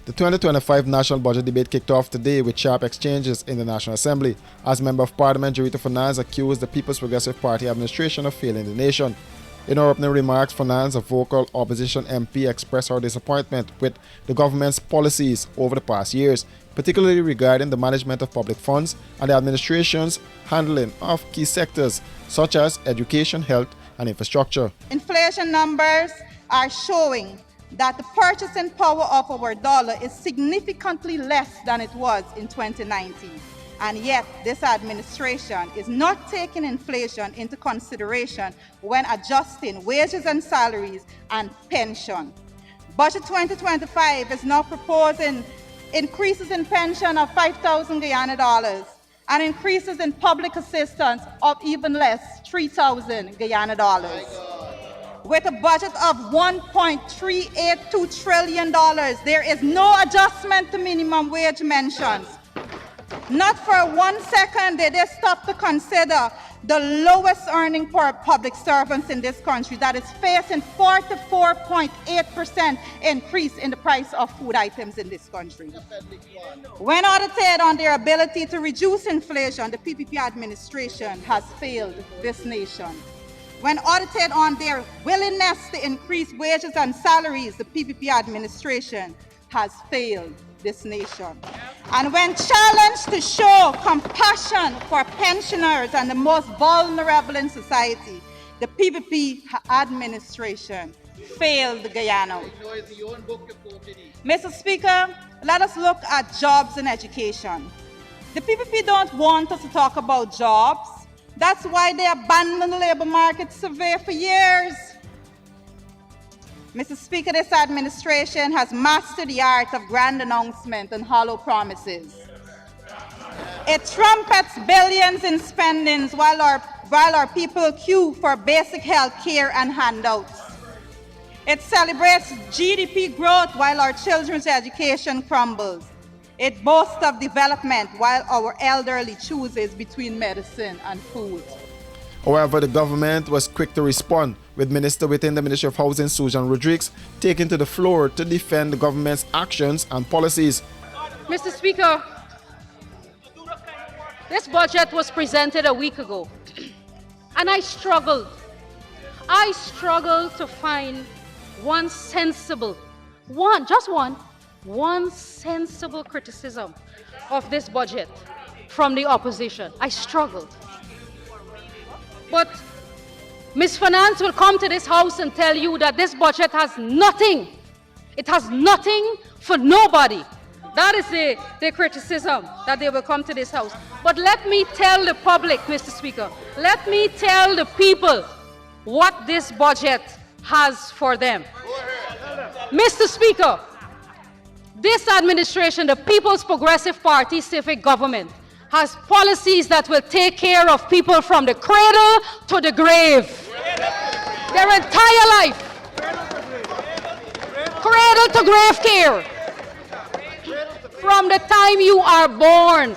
The 2025 National Budget debate kicked off today with sharp exchanges in the National Assembly as Member of Parliament Jurita Finance accused the People's Progressive Party administration of failing the nation. In her opening remarks, Finance, a vocal opposition MP, expressed her disappointment with the government's policies over the past years, particularly regarding the management of public funds and the administration's handling of key sectors such as education, health, and infrastructure. Inflation numbers are showing that the purchasing power of our dollar is significantly less than it was in 2019. And yet, this administration is not taking inflation into consideration when adjusting wages and salaries and pension. Budget 2025 is now proposing increases in pension of 5,000 Guyana dollars and increases in public assistance of even less, 3,000 Guyana dollars. With a budget of $1.382 trillion, there is no adjustment to minimum wage mentions. Not for 1 second did they stop to consider the lowest earning public servants in this country that is facing 44.8% increase in the price of food items in this country. When audited on their ability to reduce inflation, the PPP administration has failed this nation. When audited on their willingness to increase wages and salaries, the PPP administration has failed this nation. And when challenged to show compassion for pensioners and the most vulnerable in society, the PPP administration failed Guyana. Mr. Speaker, let us look at jobs and education. The PPP don't want us to talk about jobs. That's why they abandoned the labor market survey for years. Mr. Speaker, this administration has mastered the art of grand announcement and hollow promises. It trumpets billions in spendings while our people queue for basic health care and handouts. It celebrates GDP growth while our children's education crumbles. It boasts of development while our elderly chooses between medicine and food. However, the government was quick to respond, with Minister within the Ministry of Housing, Susan Rodrigues, taking to the floor to defend the government's actions and policies. Mr. Speaker, this budget was presented a week ago, and I struggled to find one sensible criticism of this budget from the opposition. I struggled. But Ms. Finance will come to this house and tell you that this budget has nothing. It has nothing for nobody. That is the criticism that they will come to this house. But let me tell the public, Mr. Speaker, let me tell the people what this budget has for them. Mr. Speaker, this administration, the People's Progressive Party civic government, has policies that will take care of people from the cradle to the grave. Their entire life. Cradle to grave care. From the time you are born,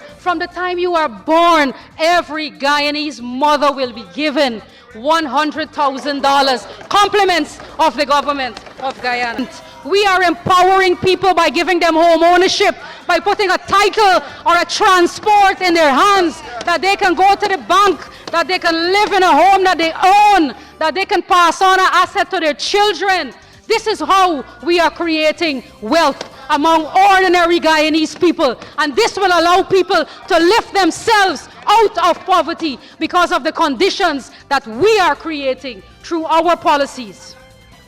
every Guyanese mother will be given $100,000 compliments of the government of Guyana. We are empowering people by giving them home ownership, by putting a title or a transport in their hands, that they can go to the bank, that they can live in a home that they own, that they can pass on an asset to their children. This is how we are creating wealth among ordinary Guyanese people. And this will allow people to lift themselves out of poverty because of the conditions that we are creating through our policies.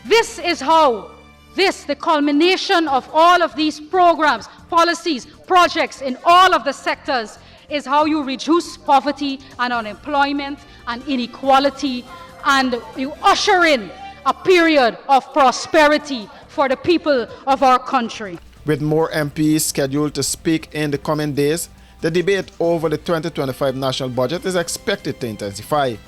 This is how the culmination of all of these programs, policies, projects in all of the sectors is how you reduce poverty and unemployment and inequality, and you usher in a period of prosperity for the people of our country. With more MPs scheduled to speak in the coming days, the debate over the 2025 national budget is expected to intensify.